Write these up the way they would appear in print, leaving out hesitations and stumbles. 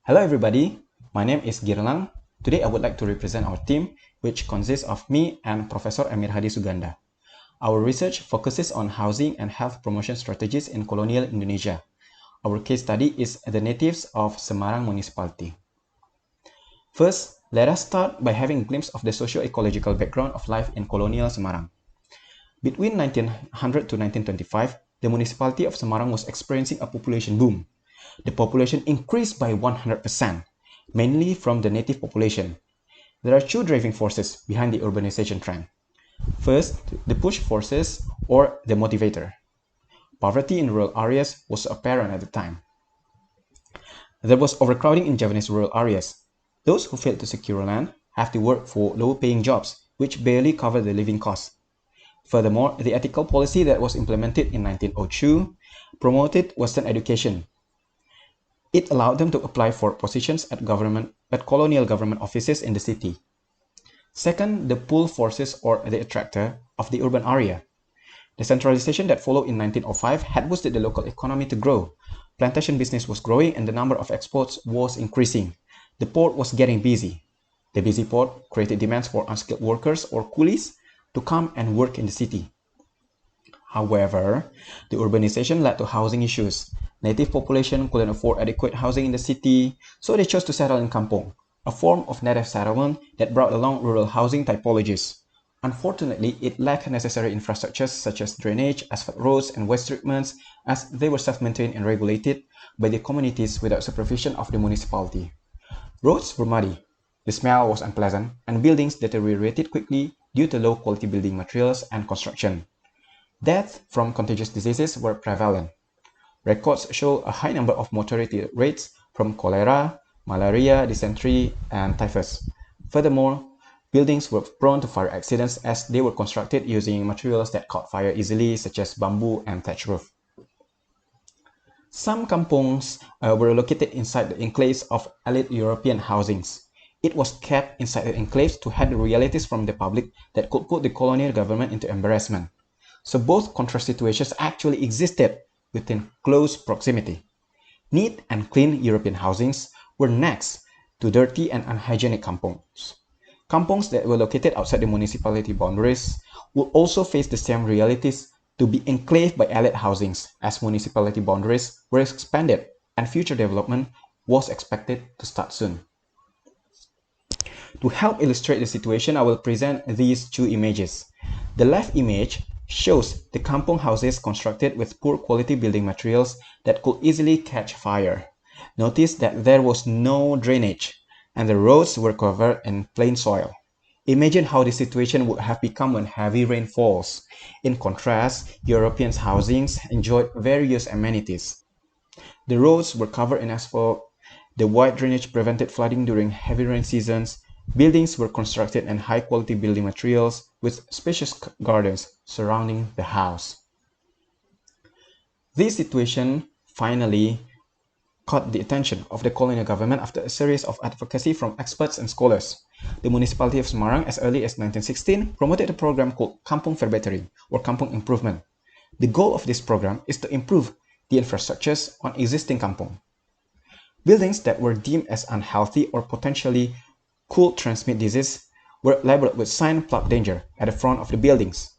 Hello everybody, my name is Girlang. Today I would like to represent our team, which consists of me and Professor Amir Hadi Suganda. Our research focuses on housing and health promotion strategies in Colonial Indonesia. Our case study is the natives of Semarang municipality. First, let us start by having a glimpse of the socio-ecological background of life in colonial Semarang. Between 1900 to 1925, the municipality of Semarang was experiencing a population boom. The population increased by 100%, mainly from the native population. There are two driving forces behind the urbanization trend. First, the push forces or the motivator. Poverty in rural areas was apparent at the time. There was overcrowding in Javanese rural areas. Those who failed to secure land have to work for low-paying jobs, which barely cover the living costs. Furthermore, the ethical policy that was implemented in 1902 promoted Western education. It allowed them to apply for positions at colonial government offices in the city. Second, the pull forces or the attractor of the urban area. The centralization that followed in 1905 had boosted the local economy to grow. Plantation business was growing and the number of exports was increasing. The port was getting busy. The busy port created demands for unskilled workers or coolies to come and work in the city. However, the urbanization led to housing issues. Native population couldn't afford adequate housing in the city, so they chose to settle in Kampong, a form of native settlement that brought along rural housing typologies. Unfortunately, it lacked necessary infrastructures such as drainage, asphalt roads, and waste treatments, as they were self-maintained and regulated by the communities without supervision of the municipality. Roads were muddy, the smell was unpleasant, and buildings deteriorated quickly due to low-quality building materials and construction. Deaths from contagious diseases were prevalent. Records show a high number of mortality rates from cholera, malaria, dysentery, and typhus. Furthermore, buildings were prone to fire accidents as they were constructed using materials that caught fire easily, such as bamboo and thatch roof. Some kampongs were located inside the enclaves of elite European housings. It was kept inside the enclaves to hide the realities from the public that could put the colonial government into embarrassment. So both contrast situations actually existed within close proximity. Neat and clean European housings were next to dirty and unhygienic kampongs. Kampongs that were located outside the municipality boundaries would also face the same realities to be enclaved by elite housings, as municipality boundaries were expanded and future development was expected to start soon. To help illustrate the situation, I will present these two images. The left image shows the kampong houses constructed with poor quality building materials that could easily catch fire. Notice that there was no drainage and the roads were covered in plain soil. Imagine how the situation would have become when heavy rain falls. In contrast, European housings enjoyed various amenities. The roads were covered in asphalt, the wide drainage prevented flooding during heavy rain seasons, buildings were constructed in high-quality building materials with spacious gardens surrounding the house. This situation finally caught the attention of the colonial government after a series of advocacy from experts and scholars. The municipality of Semarang, as early as 1916, promoted a program called Kampong Verbetering, or Kampong Improvement. The goal of this program is to improve the infrastructures on existing kampong. Buildings that were deemed as unhealthy or potentially could transmit disease were labeled with sign plug danger at the front of the buildings.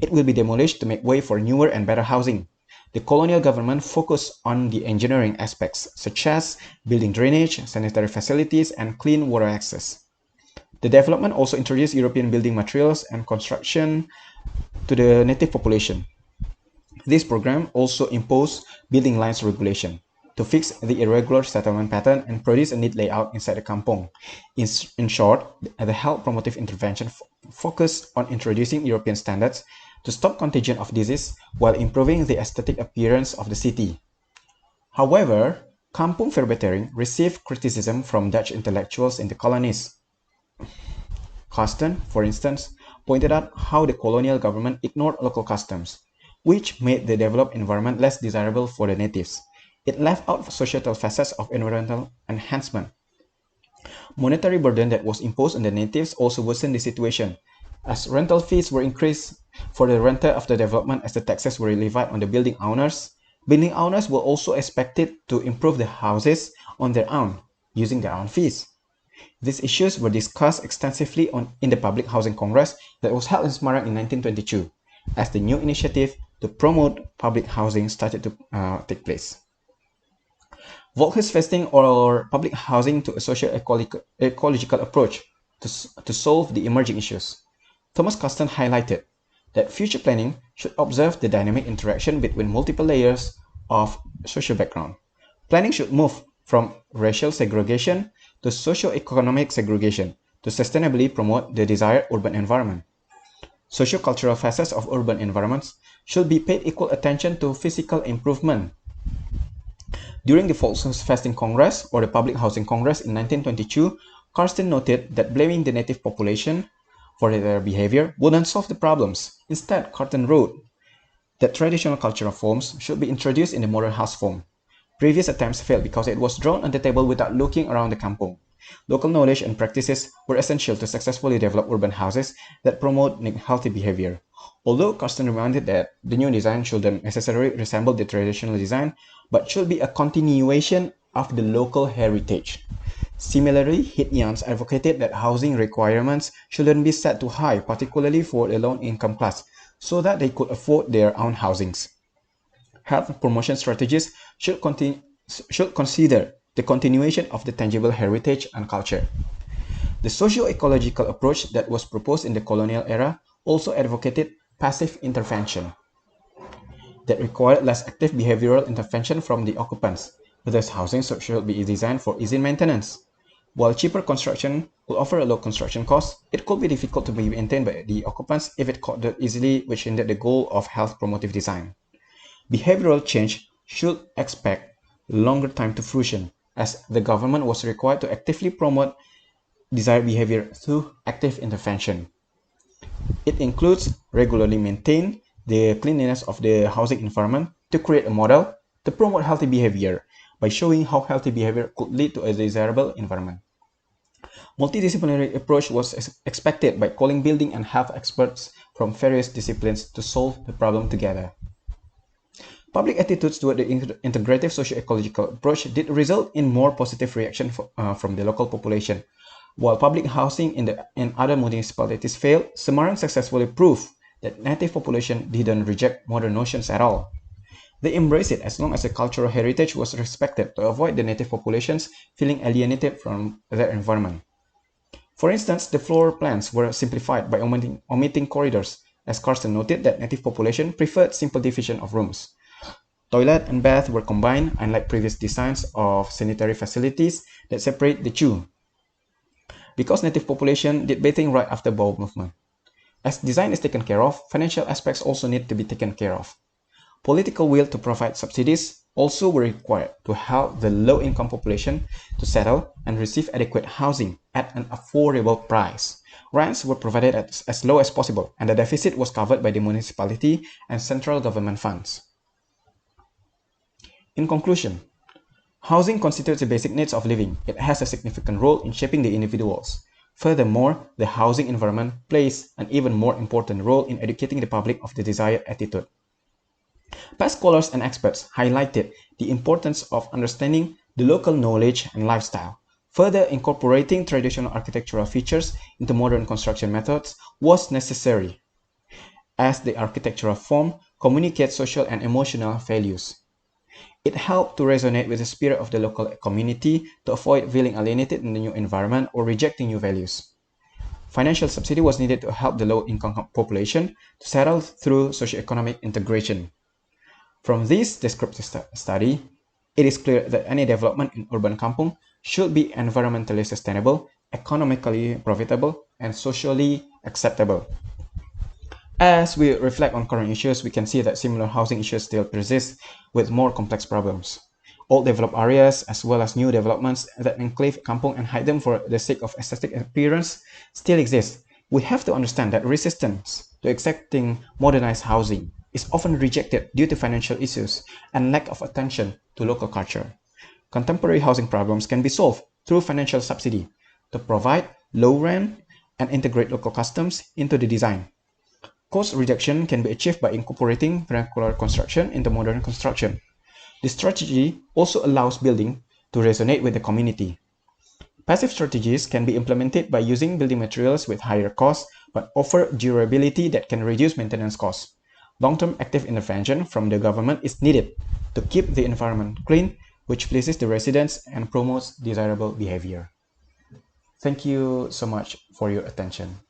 It will be demolished to make way for newer and better housing. The colonial government focused on the engineering aspects, such as building drainage, sanitary facilities, and clean water access. The development also introduced European building materials and construction to the native population. This program also imposed building lines regulation to fix the irregular settlement pattern and produce a neat layout inside the kampong. In short, the health promotive intervention focused on introducing European standards to stop contagion of disease while improving the aesthetic appearance of the city. However, Kampong Verbetering received criticism from Dutch intellectuals in the colonies. Carsten, for instance, pointed out how the colonial government ignored local customs, which made the developed environment less desirable for the natives. It left out societal facets of environmental enhancement. Monetary burden that was imposed on the natives also worsened the situation, as rental fees were increased for the renter of the development as the taxes were levied on the building owners. Building owners were also expected to improve the houses on their own. using their own fees. These issues were discussed extensively in the Public Housing Congress that was held in Semarang in 1922, as the new initiative to promote public housing started to take place. Volk's vesting or public housing to a socio-ecological approach to solve the emerging issues. Thomas Custon highlighted that future planning should observe the dynamic interaction between multiple layers of social background. Planning should move from racial segregation to socio-economic segregation to sustainably promote the desired urban environment. Socio-cultural facets of urban environments should be paid equal attention to physical improvement. During the Volksfesting Congress or the Public Housing Congress in 1922, Karsten noted that blaming the native population for their behavior wouldn't solve the problems. Instead, Karsten wrote that traditional cultural forms should be introduced in the modern house form. Previous attempts failed because it was drawn on the table without looking around the kampong. Local knowledge and practices were essential to successfully develop urban houses that promote healthy behavior. Although Karsten reminded that the new design shouldn't necessarily resemble the traditional design, but should be a continuation of the local heritage. Similarly, Hittians advocated that housing requirements shouldn't be set too high, particularly for the low-income class, so that they could afford their own housings. Health promotion strategies should consider the continuation of the tangible heritage and culture. The socio-ecological approach that was proposed in the colonial era also advocated passive intervention that required less active behavioral intervention from the occupants. Thus, housing should be designed for easy maintenance. While cheaper construction will offer a low construction cost, it could be difficult to be maintained by the occupants if it corded easily, which hindered the goal of health promotive design. Behavioral change should expect longer time to fruition, as the government was required to actively promote desired behavior through active intervention. It includes regularly maintain the cleanliness of the housing environment to create a model to promote healthy behavior by showing how healthy behavior could lead to a desirable environment. Multidisciplinary approach was expected by calling building and health experts from various disciplines to solve the problem together. Public attitudes toward the integrative socio-ecological approach did result in more positive reaction from the local population. While public housing in other municipalities failed, Semarang successfully proved that native population didn't reject modern notions at all. They embraced it as long as the cultural heritage was respected to avoid the native populations feeling alienated from their environment. For instance, the floor plans were simplified by omitting corridors, as Carsten noted that native population preferred simple division of rooms. Toilet and bath were combined, unlike previous designs of sanitary facilities that separate the two, because native population did bathing right after bowel movement. As design is taken care of, financial aspects also need to be taken care of. Political will to provide subsidies also were required to help the low-income population to settle and receive adequate housing at an affordable price. Rents were provided as low as possible, and the deficit was covered by the municipality and central government funds. In conclusion, housing constitutes the basic needs of living. It has a significant role in shaping the individuals. Furthermore, the housing environment plays an even more important role in educating the public of the desired attitude. Past scholars and experts highlighted the importance of understanding the local knowledge and lifestyle. Further incorporating traditional architectural features into modern construction methods was necessary, as the architectural form communicates social and emotional values. It helped to resonate with the spirit of the local community to avoid feeling alienated in the new environment or rejecting new values. Financial subsidy was needed to help the low-income population to settle through socio-economic integration. From this descriptive study, it is clear that any development in urban kampung should be environmentally sustainable, economically profitable, and socially acceptable. As we reflect on current issues, we can see that similar housing issues still persist with more complex problems. Old developed areas, as well as new developments that enclave kampung and hide them for the sake of aesthetic appearance, still exist. We have to understand that resistance to accepting modernized housing is often rejected due to financial issues and lack of attention to local culture. Contemporary housing problems can be solved through financial subsidy to provide low rent and integrate local customs into the design. Cost reduction can be achieved by incorporating vernacular construction into modern construction. This strategy also allows building to resonate with the community. Passive strategies can be implemented by using building materials with higher costs but offer durability that can reduce maintenance costs. Long-term active intervention from the government is needed to keep the environment clean, which pleases the residents and promotes desirable behavior. Thank you so much for your attention.